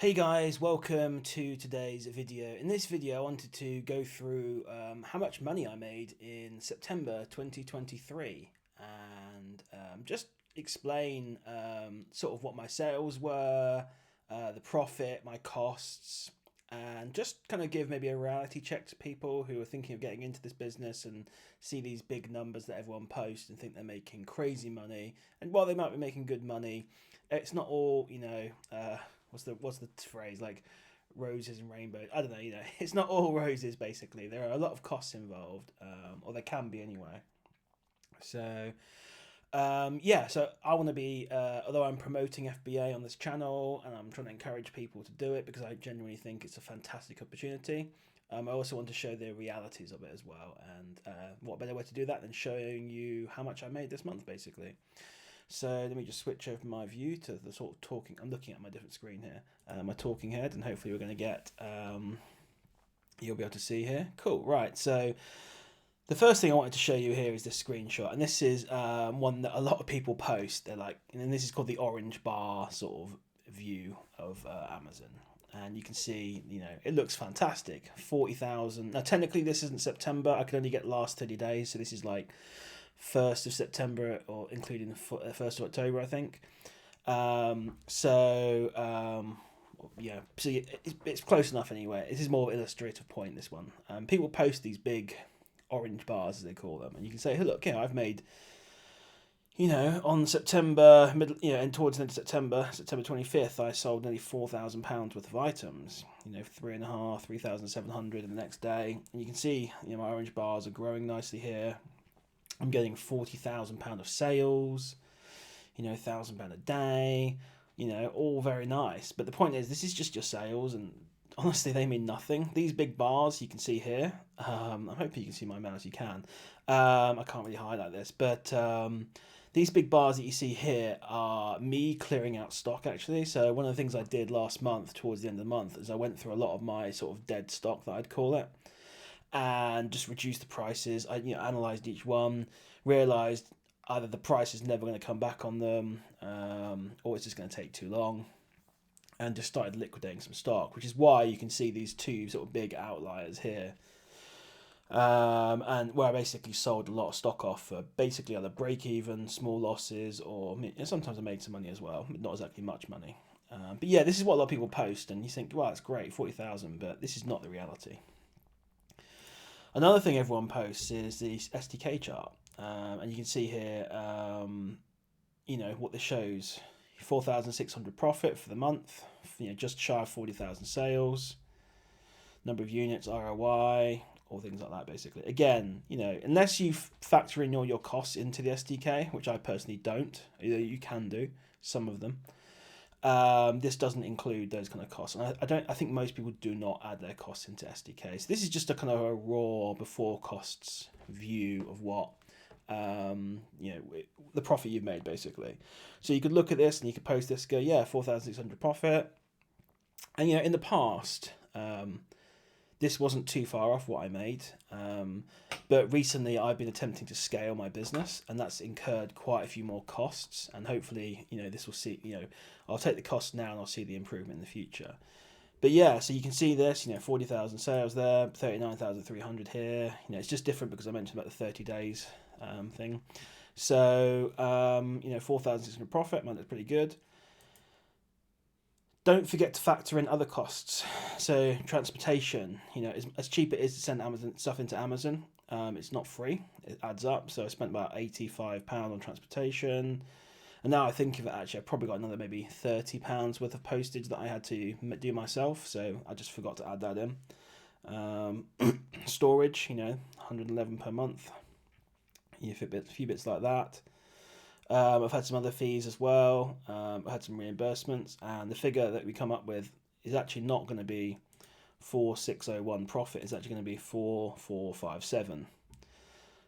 Hey guys, welcome to today's video. In this video, I wanted to go through how much money I made in September 2023 and just explain sort of what my sales were, the profit, my costs, and just kind of give maybe a reality check to people who are thinking of getting into this business and see these big numbers that everyone posts and think they're making crazy money. And while they might be making good money, it's not all, what's the phrase, like roses and rainbows. I don't know, it's not all roses. Basically, there are a lot of costs involved, or there can be anyway. So I want to be, although I'm promoting FBA on this channel and I'm trying to encourage people to do it because I genuinely think it's a fantastic opportunity. I also want to show the realities of it as well, and what better way to do that than showing you how much I made this month, basically. So let me just switch over my view to the sort of talking. I'm looking at my different screen here, my talking head, and hopefully we're going to get, you'll be able to see here. Cool, right. So the first thing I wanted to show you here is this screenshot, and this is one that a lot of people post. They're like, and this is called the orange bar sort of view of Amazon. And you can see, it looks fantastic. 40,000. Now, technically, this isn't September. I can only get the last 30 days. So this is like 1st of September or including the 1st of October, I think. Yeah, so it's close enough anyway. This is more of an illustrative point, this one. People post these big orange bars, as they call them, and you can say, hey, look, I've made, on September, and towards the end of September 25th, I sold nearly £4,000 worth of items, 3,700 in the next day. And you can see, my orange bars are growing nicely here. I'm getting £40,000 of sales, £1,000 a day, all very nice. But the point is, this is just your sales, and honestly, they mean nothing. These big bars you can see here, I'm hoping you can see my mouse, you can. I can't really highlight this, but these big bars that you see here are me clearing out stock, actually. So one of the things I did last month, towards the end of the month, is I went through a lot of my sort of dead stock, that I'd call it, and just reduced the prices. I analysed each one, realised either the price is never going to come back on them, or it's just going to take too long, and just started liquidating some stock, which is why you can see these two sort of big outliers here. And where I basically sold a lot of stock off for basically either break even, small losses, or sometimes I made some money as well, but not exactly much money. But yeah, this is what a lot of people post, and you think, wow, it's great, 40,000, but this is not the reality. Another thing everyone posts is the SDK chart, and you can see here, what this shows: 4,600 profit for the month, just shy of 40,000 sales, number of units, ROI, all things like that. Basically, again, unless you factor in all your costs into the SDK, which I personally don't, you can do some of them. This doesn't include those kind of costs, and I think most people do not add their costs into SDK. So this is just a kind of a raw before costs view of what the profit you've made, basically. So you could look at this and you could post this, go, yeah, 4,600 profit, and in the past, this wasn't too far off what I made, but recently I've been attempting to scale my business, and that's incurred quite a few more costs, and hopefully this will see, I'll take the cost now and I'll see the improvement in the future. But yeah, so you can see this, 40,000 sales there, 39,300 here. It's just different because I mentioned about the 30 days thing. So 4,600 profit, man, that's pretty good. Don't forget to factor in other costs. So transportation, as cheap it is to send Amazon stuff into Amazon, it's not free. It adds up. So I spent about £85 on transportation. And now I think of it, actually, I've probably got another maybe £30 worth of postage that I had to do myself. So I just forgot to add that in. Storage, 111 per month. A few bits like that. I've had some other fees as well. I've had some reimbursements, and the figure that we come up with is actually not going to be 4,601 profit. It's actually going to be 4,457.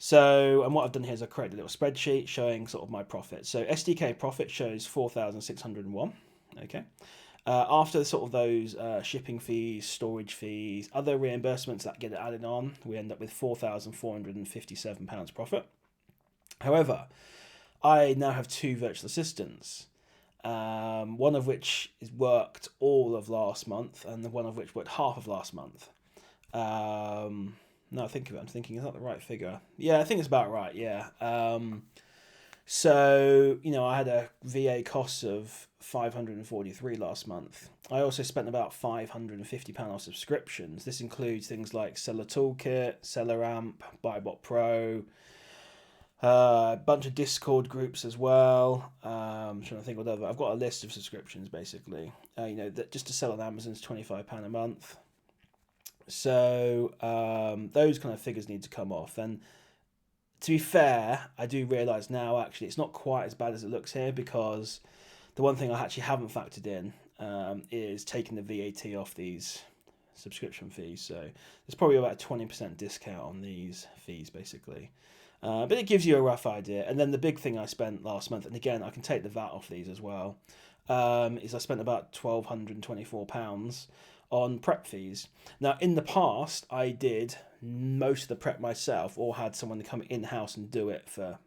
So, and what I've done here is I've created a little spreadsheet showing sort of my profit. So SDK profit shows 4,601. Okay. After sort of those shipping fees, storage fees, other reimbursements that get added on, we end up with £4,457 profit. However, I now have two virtual assistants, one of which is worked all of last month, and the one of which worked half of last month. No, I think of it. I'm thinking, is that the right figure? Yeah, I think it's about right. Yeah. So, I had a VA cost of 543 last month. I also spent about £550 on subscriptions. This includes things like Seller Toolkit, Seller Amp, Buybot Pro, a bunch of Discord groups as well. I'm trying to think what other. I've got a list of subscriptions basically. That just to sell on Amazon is £25 a month. So those kind of figures need to come off. And to be fair, I do realise now actually it's not quite as bad as it looks here, because the one thing I actually haven't factored in is taking the VAT off these subscription fees. So there's probably about a 20% discount on these fees basically. But it gives you a rough idea. And then the big thing I spent last month, and again I can take the VAT off these as well, is I spent about £1,224 on prep fees. Now, in the past, I did most of the prep myself, or had someone come in-house and do it for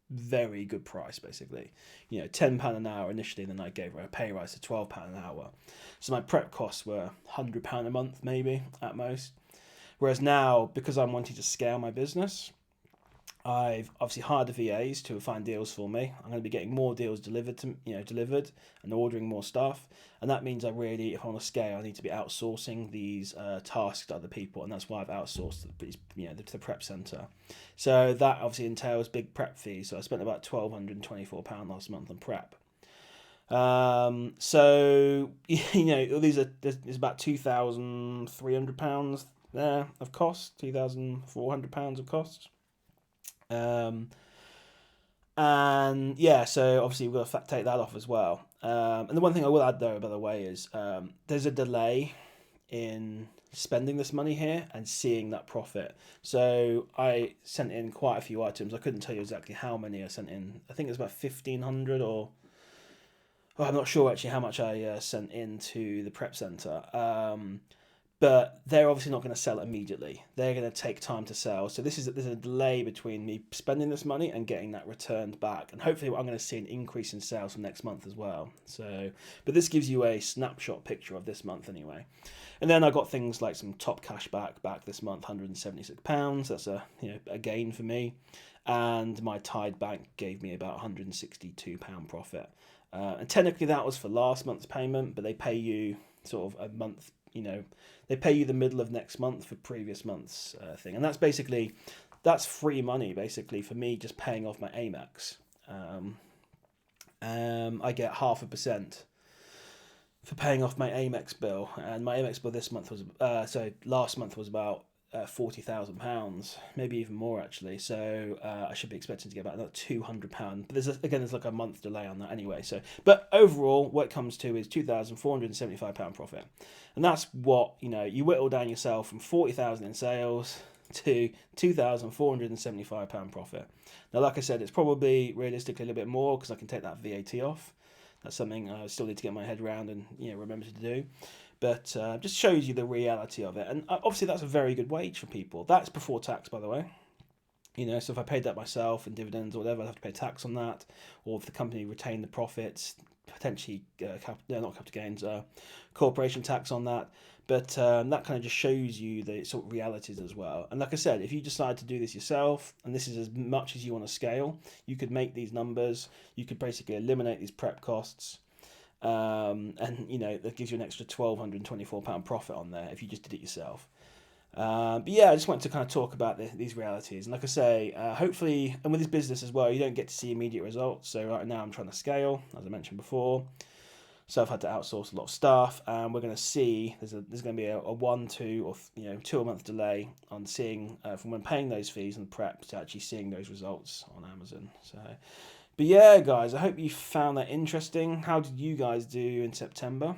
very good price, basically. £10 an hour initially, and then I gave her a pay rise to £12 an hour. So my prep costs were £100 a month, maybe, at most. Whereas now, because I'm wanting to scale my business, I've obviously hired the VAs to find deals for me. I'm going to be getting more deals delivered and ordering more stuff. And that means if I want to scale, I need to be outsourcing these tasks to other people, and that's why I've outsourced to the prep center. So that obviously entails big prep fees. So I spent about £1,224 last month on prep. So there's about £2,300 there of cost, £2,400 of cost. And yeah, so obviously we've got to take that off as well. And the one thing I will add though, by the way, is there's a delay in spending this money here and seeing that profit. So I sent in quite a few items. I couldn't tell you exactly how many I sent in. I think it was about 1,500 I'm not sure actually how much I sent into the prep center. But they're obviously not going to sell immediately. They're going to take time to sell. So there's a delay between me spending this money and getting that returned back. And hopefully I'm going to see an increase in sales from next month as well. But this gives you a snapshot picture of this month anyway. And then I got things like some top cash back this month, £176. That's a gain for me. And my Tide Bank gave me about £162 profit. And technically that was for last month's payment, but they pay you sort of a month. They pay you the middle of next month for previous month's thing. And that's free money, basically, for me just paying off my Amex. I get 0.5% for paying off my Amex bill. And my Amex bill last month was about £40,000, maybe even more actually. So I should be expecting to get about another £200. But there's like a month delay on that anyway. But overall, what it comes to is £2,475 profit, and that's what you whittle down yourself from 40,000 in sales to £2,475 profit. Now, like I said, it's probably realistically a little bit more because I can take that VAT off. That's something I still need to get my head around and remember to do. But just shows you the reality of it. And obviously that's a very good wage for people. That's before tax, by the way. So if I paid that myself and dividends or whatever, I'd have to pay tax on that. Or if the company retained the profits, potentially, not capital gains, corporation tax on that. But that kind of just shows you the sort of realities as well. And like I said, if you decide to do this yourself, and this is as much as you want to scale, you could make these numbers. You could basically eliminate these prep costs. And that gives you an extra £1,224 profit on there if you just did it yourself. But yeah, I just wanted to kind of talk about these realities. And like I say, hopefully, and with this business as well, you don't get to see immediate results. So right now I'm trying to scale, as I mentioned before. So I've had to outsource a lot of stuff, and we're going to see there's going to be a 1, 2, or 2 a month delay on seeing from when paying those fees and prep to actually seeing those results on Amazon. But yeah, guys, I hope you found that interesting. How did you guys do in September?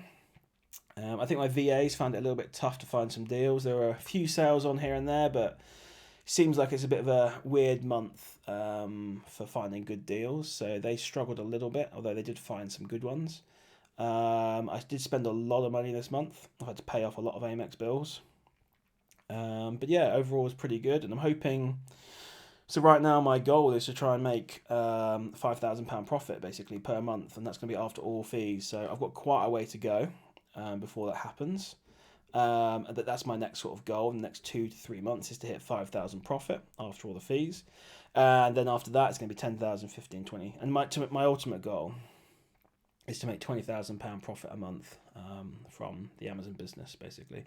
I think my VAs found it a little bit tough to find some deals. There were a few sales on here and there, but it seems like it's a bit of a weird month for finding good deals. So they struggled a little bit, although they did find some good ones. I did spend a lot of money this month. I had to pay off a lot of Amex bills. But yeah, overall it was pretty good, and I'm hoping So right now my goal is to try and make £5,000 profit basically per month, and that's going to be after all fees. So I've got quite a way to go before that happens. And that's my next sort of goal in the next 2 to 3 months, is to hit 5,000 profit after all the fees. And then after that, it's going to be 10,000, 15, 20. And my ultimate goal is to make £20,000 profit a month from the Amazon business, basically,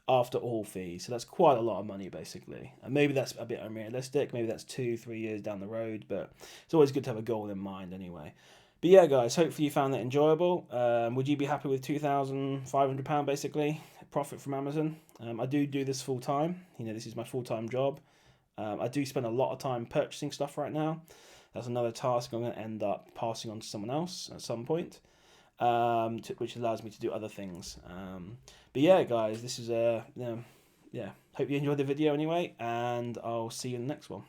after all fees. So that's quite a lot of money, basically. And maybe that's a bit unrealistic. Maybe that's 2-3 years down the road, but it's always good to have a goal in mind anyway. But yeah, guys, hopefully you found that enjoyable. Would you be happy with £2,500 basically profit from Amazon? I do this full time. This is my full-time job. I do spend a lot of time purchasing stuff right now. That's another task I'm going to end up passing on to someone else at some point, which allows me to do other things. But yeah, guys, this is yeah. Hope you enjoyed the video anyway, and I'll see you in the next one.